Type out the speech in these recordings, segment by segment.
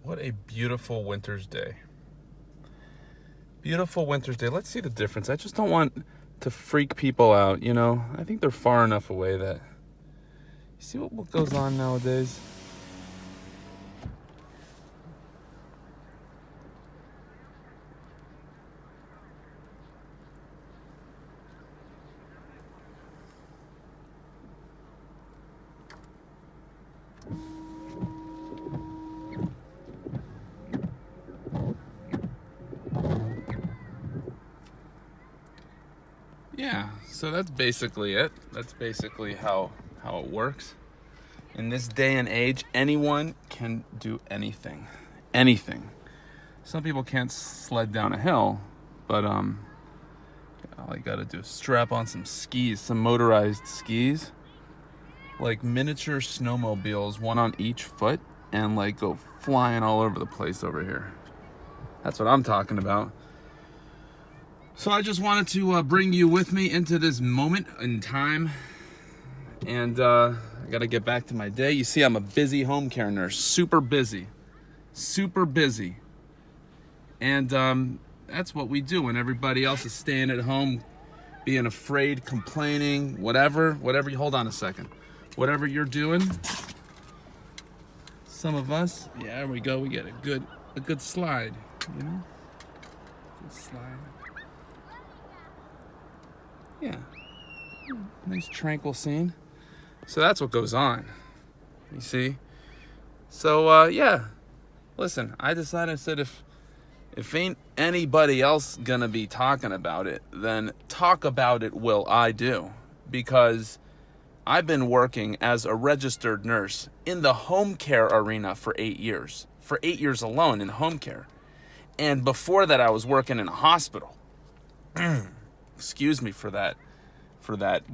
What a beautiful winter's day. Beautiful winter's day. Let's see the difference. I just don't want to freak people out, you know? I think they're far enough away that... You see what goes on nowadays? Yeah, so that's basically it. That's basically how it works. In this day and age, anyone can do anything. Anything. Some people can't sled down a hill, but all you gotta do is strap on some skis, some motorized skis, like miniature snowmobiles, one on each foot, and like go flying all over the place over here. That's what I'm talking about. So I just wanted to bring you with me into this moment in time. And I got to get back to my day. You see, I'm a busy home care nurse. Super busy. Super busy. And that's what we do when everybody else is staying at home, being afraid, complaining, whatever. Hold on a second. Whatever you're doing. Some of us, yeah, there we go. We get a good slide. You know? Good slide. Yeah, nice tranquil scene. So that's what goes on, you see? So, yeah, listen, I decided, I said, if ain't anybody else gonna be talking about it, then talk about it will I do. Because I've been working as a registered nurse in the home care arena for 8 years. For 8 years alone in home care. And before that, I was working in a hospital. Excuse me for that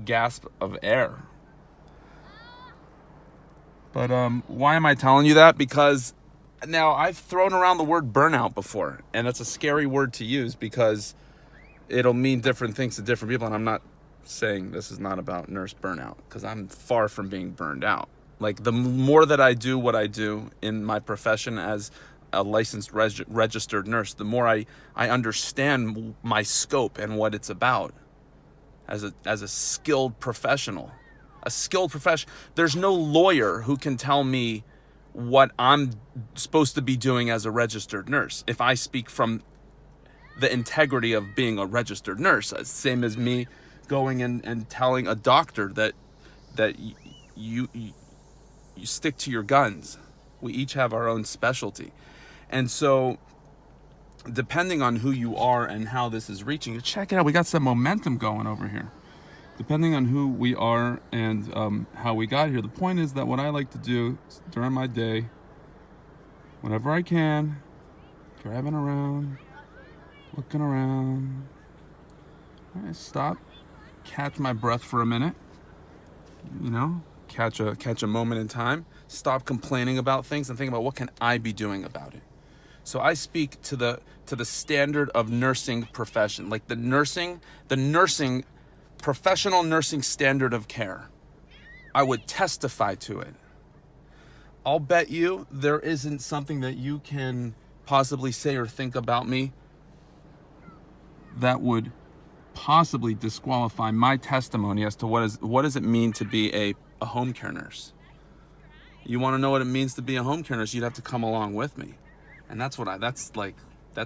gasp of air. But why am I telling you that? Because now I've thrown around the word burnout before, and it's a scary word to use because it'll mean different things to different people, and I'm not saying this is not about nurse burnout because I'm far from being burned out. Like, the more that I do what I do in my profession as a licensed registered nurse, the more I understand my scope and what it's about as a skilled professional. A skilled profession. There's no lawyer who can tell me what I'm supposed to be doing as a registered nurse if I speak from the integrity of being a registered nurse. Same as me going and telling a doctor that you stick to your guns. We each have our own specialty. And so, depending on who you are and how this is reaching, check it out. We got some momentum going over here. Depending on who we are and how we got here, the point is that what I like to do during my day, whenever I can, driving around, looking around, I stop, catch my breath for a minute, you know, catch a moment in time, stop complaining about things and think about what can I be doing about it. So I speak to the standard of nursing profession, like the nursing professional nursing standard of care. I would testify to it. I'll bet you there isn't something that you can possibly say or think about me that would possibly disqualify my testimony as to what does it mean to be a home care nurse. You want to know what it means to be a home care nurse, you'd have to come along with me. And that's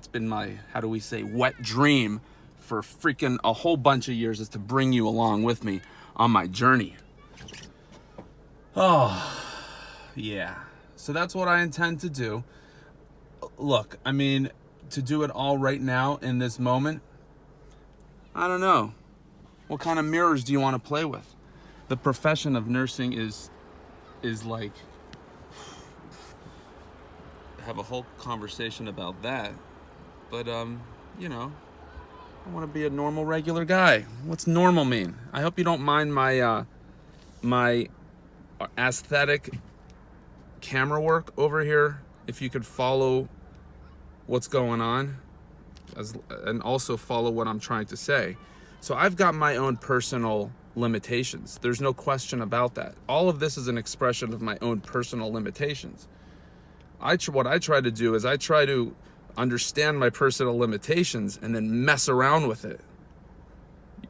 been my, how do we say, wet dream for freaking a whole bunch of years, is to bring you along with me on my journey. Oh, yeah. So that's what I intend to do. Look, I mean, to do it all right now in this moment, I don't know. What kind of mirrors do you want to play with? The profession of nursing is like, have a whole conversation about that, but you know, I want to be a normal, regular guy. What's normal mean? I hope you don't mind my my aesthetic camera work over here. If you could follow what's going on, and also follow what I'm trying to say. So I've got my own personal limitations. There's no question about that. All of this is an expression of my own personal limitations. what I try to do is I try to understand my personal limitations and then mess around with it.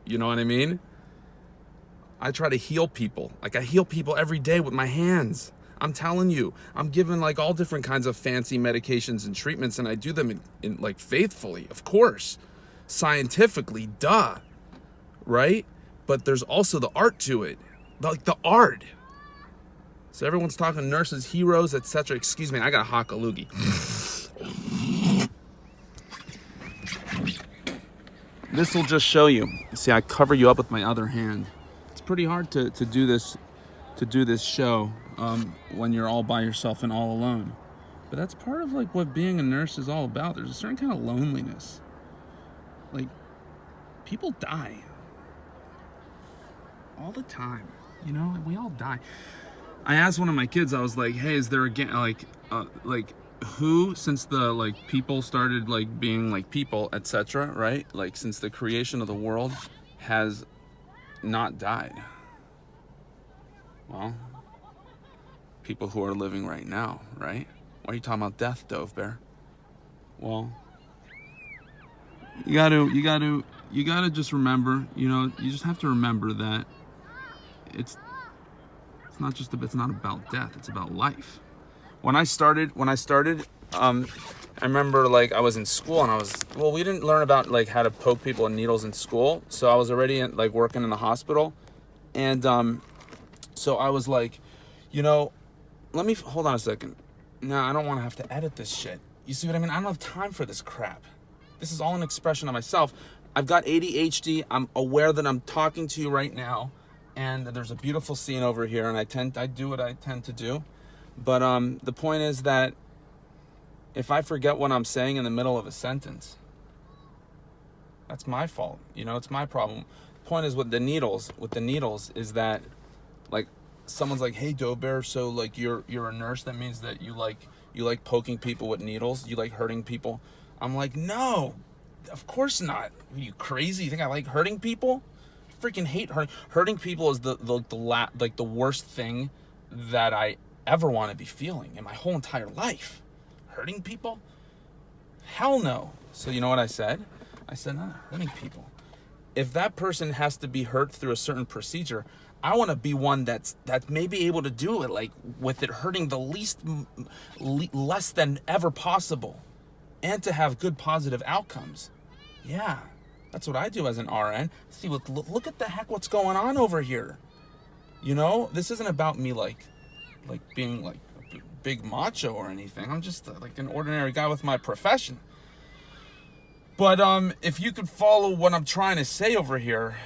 You know what I mean? I try to heal people. Like, I heal people every day with my hands. I'm telling you, I'm given like all different kinds of fancy medications and treatments, and I do them in like faithfully, of course, scientifically, duh, right? But there's also the art to it, like the art. So everyone's talking nurses, heroes, etc. Excuse me, I got a hot loogie. This will just show you. See, I cover you up with my other hand. It's pretty hard to do this show when you're all by yourself and all alone. But that's part of like what being a nurse is all about. There's a certain kind of loneliness. Like, people die all the time. You know, we all die. I asked one of my kids, I was like, hey, is there again like who, since the like people started like being like people, etc., right? Like, since the creation of the world, has not died? Well, people who are living right now, right? Why are you talking about death, Dove Bear? Well, you gotta just remember, you know, you just have to remember that it's not about death, it's about life. When I started, I remember like I was in school and we didn't learn about like how to poke people with needles in school. So I was already like working in the hospital. And so I was like, you know, hold on a second. No, I don't want to have to edit this shit. You see what I mean? I don't have time for this crap. This is all an expression of myself. I've got ADHD. I'm aware that I'm talking to you right now, and there's a beautiful scene over here, and I do what I tend to do. But the point is that if I forget what I'm saying in the middle of a sentence, that's my fault. You know, it's my problem. The point is with the needles is that, like, someone's like, hey, Doe Bear, so like you're a nurse, that means that you like poking people with needles, you like hurting people. I'm like, no, of course not. Are you crazy? You think I like hurting people? I freaking hate hurting people. Is the worst thing that I ever want to be feeling in my whole entire life. Hurting people? Hell no. So you know what I said? I said, not hurting people. If that person has to be hurt through a certain procedure, I want to be one that may be able to do it, like with it hurting the less than ever possible, and to have good positive outcomes. Yeah, that's what I do as an RN. See, look at the heck what's going on over here. You know, this isn't about me like being like a big macho or anything. I'm just like an ordinary guy with my profession. But if you could follow what I'm trying to say over here,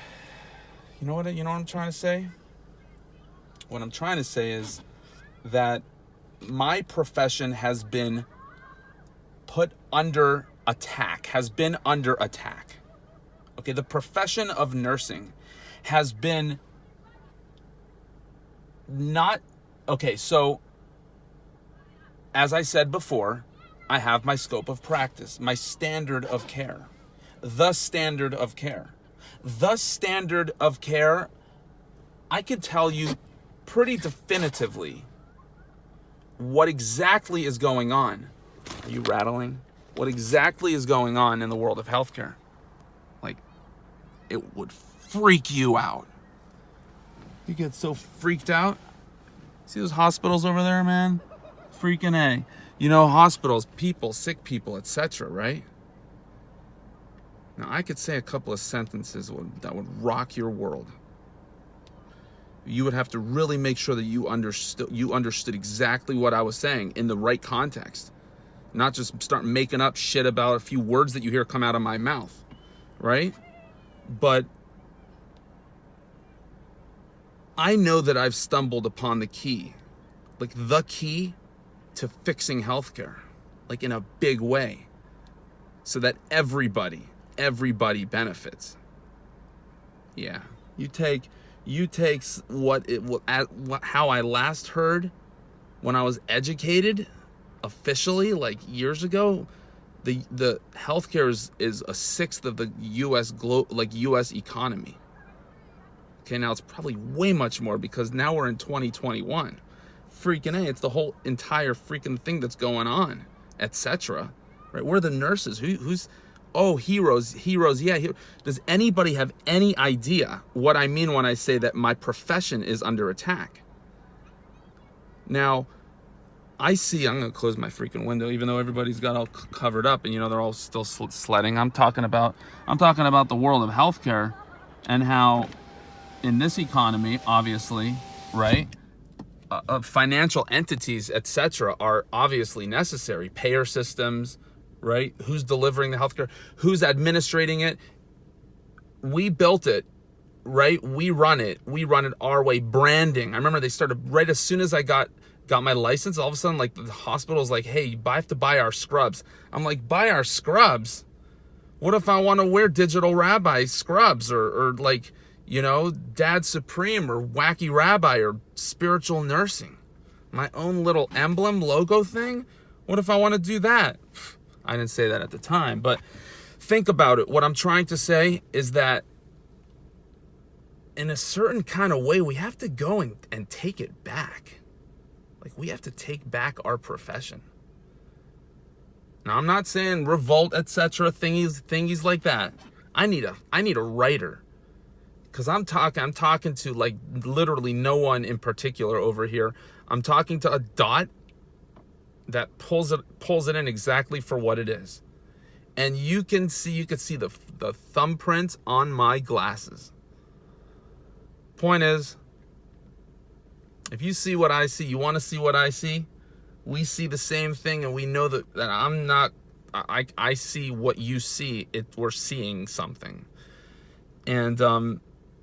you know what I'm trying to say? What I'm trying to say is that my profession has been put under attack, Okay, the profession of nursing has been not... Okay, so as I said before, I have my scope of practice, my standard of care. The standard of care. The standard of care, I could tell you pretty definitively what exactly is going on. Are you rattling? What exactly is going on in the world of healthcare? Like, it would freak you out. You get so freaked out. See those hospitals over there, man? Freaking A. You know, hospitals, people, sick people, etc., right? Now, I could say a couple of sentences that would rock your world. You would have to really make sure that you understood exactly what I was saying in the right context. Not just start making up shit about a few words that you hear come out of my mouth, right? But I know that I've stumbled upon the key to fixing healthcare, like in a big way, so that everybody benefits. Yeah, you take how I last heard when I was educated officially, like years ago. The healthcare is a sixth of the U.S. economy. Okay, now it's probably way much more because now we're in 2021. freaking A. It's the whole entire freaking thing that's going on, etc. Right? We're the nurses. Who's heroes. Yeah. Does anybody have any idea what I mean when I say that my profession is under attack? Now, I'm going to close my freaking window, even though everybody's got all covered up and, they're all still sledding. I'm talking about the world of healthcare and how in this economy, obviously, right, financial entities, etc., are obviously necessary. Payer systems, right? Who's delivering the healthcare? Who's administrating it? We built it, right? We run it our way. Branding. I remember they started right as soon as I got my license. All of a sudden, like, the hospital's like, hey, you have to buy our scrubs. I'm like, buy our scrubs? What if I want to wear Digital Rabbi scrubs or like, Dad Supreme or Wacky Rabbi or Spiritual Nursing? My own little emblem logo thing? What if I want to do that? I didn't say that at the time, but think about it. What I'm trying to say is that in a certain kind of way, we have to go and take it back. Like, we have to take back our profession. Now, I'm not saying revolt, etc., thingies like that. I need a writer. Because I'm talking to, like, literally no one in particular over here. I'm talking to a dot that pulls it in exactly for what it is. And you can see the thumbprint on my glasses. Point is, if you see what I see, you want to see what I see, we see the same thing, and we know that I'm not, I see what you see. We're seeing something. And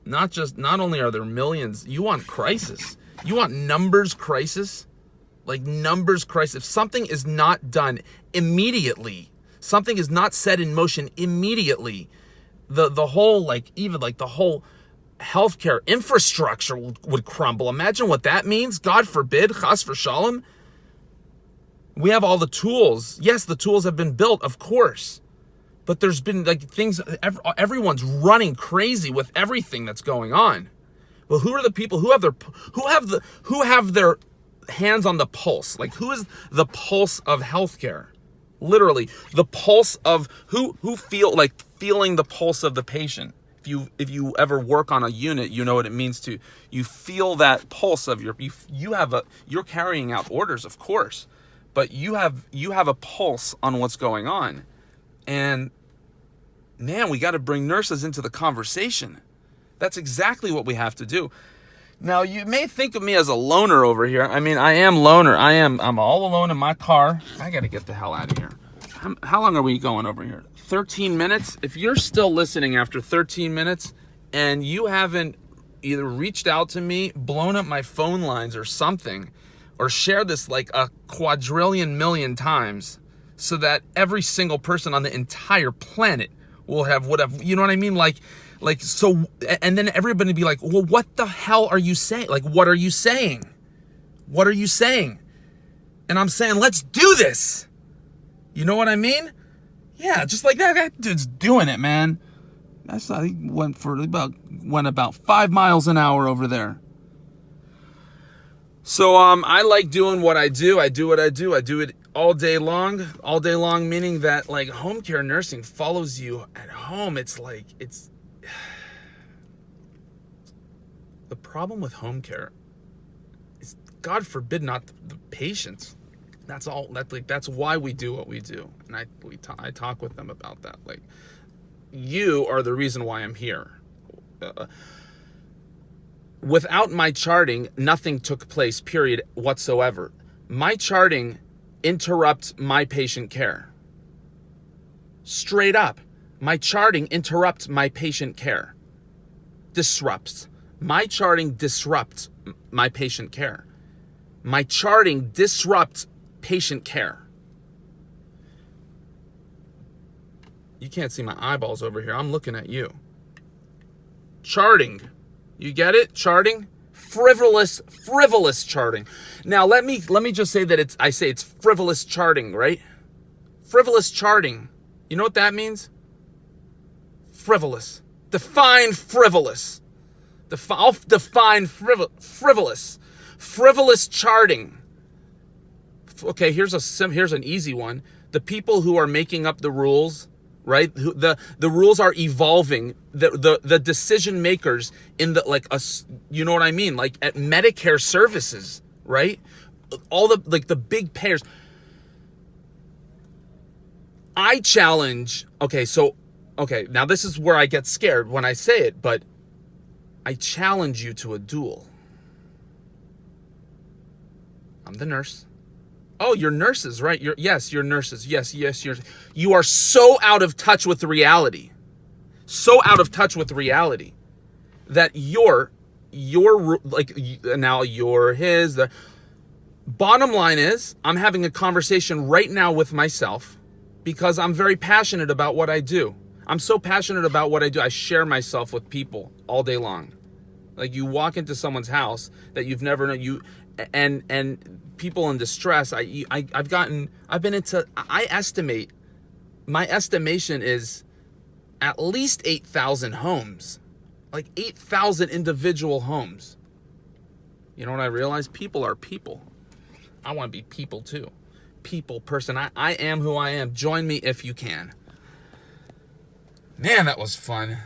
not only are there millions, you want crisis. You want numbers crisis. Like, numbers crisis. If something is not done immediately, something is not set in motion immediately, the whole, like, even like the whole healthcare infrastructure would crumble. Imagine what that means. God forbid, chas v'shalom. We have all the tools. Yes, the tools have been built, of course. But there's been, like, things, everyone's running crazy with everything that's going on. Well, who are the people who have their hands on the pulse? Like, who is the pulse of healthcare? Literally, the pulse of who feeling the pulse of the patient. If you ever work on a unit, you know what it means to, you feel that pulse of you're carrying out orders, of course, but you have a pulse on what's going on. And man, we got to bring nurses into the conversation. That's exactly what we have to do. Now, you may think of me as a loner over here. I mean, I am loner. I'm all alone in my car. I got to get the hell out of here. How long are we going over here? 13 minutes? If you're still listening after 13 minutes and you haven't either reached out to me, blown up my phone lines or something, or shared this like a quadrillion million times so that every single person on the entire planet would have, you know what I mean? Like, so, and then everybody be like, well, what the hell are you saying? Like, what are you saying? What are you saying? And I'm saying, let's do this. You know what I mean? Yeah, just like that. That dude's doing it, man. He went about 5 miles an hour over there. So I like doing what I do. I do what I do. I do it all day long. All day long, meaning that, like, home care nursing follows you at home. It's the problem with home care is, God forbid, not the patients. That's all. That's why we do what we do, and I talk with them about that. Like, you are the reason why I'm here. Without my charting, nothing took place, period, whatsoever. My charting interrupts my patient care. Straight up, my charting interrupts my patient care. Disrupts. My charting disrupts my patient care. My charting disrupts patient care. You can't see my eyeballs over here. I'm looking at you. Charting. You get it? Charting? Frivolous charting. Now let me just say that it's frivolous charting, right? Frivolous charting. You know what that means? Frivolous. Define frivolous. I'll define frivolous. Frivolous charting. Okay, here's an easy one. The people who are making up the rules, right? The rules are evolving. The decision makers in the, like, you know what I mean? Like at Medicare services, right? All the big payers. I challenge, now this is where I get scared when I say it, but I challenge you to a duel. I'm the nurse. Oh, you're nurses, right? You're nurses. Yes, you are so out of touch with reality. So out of touch with reality that you're like, now you're his. The bottom line is, I'm having a conversation right now with myself because I'm very passionate about what I do. I'm so passionate about what I do. I share myself with people all day long. Like, you walk into someone's house that you've never known, and people in distress. My estimation is at least 8,000 homes, like 8,000 individual homes. You know what I realize? People are people. I want to be people too. People, person. I am who I am. Join me if you can. Man, that was fun.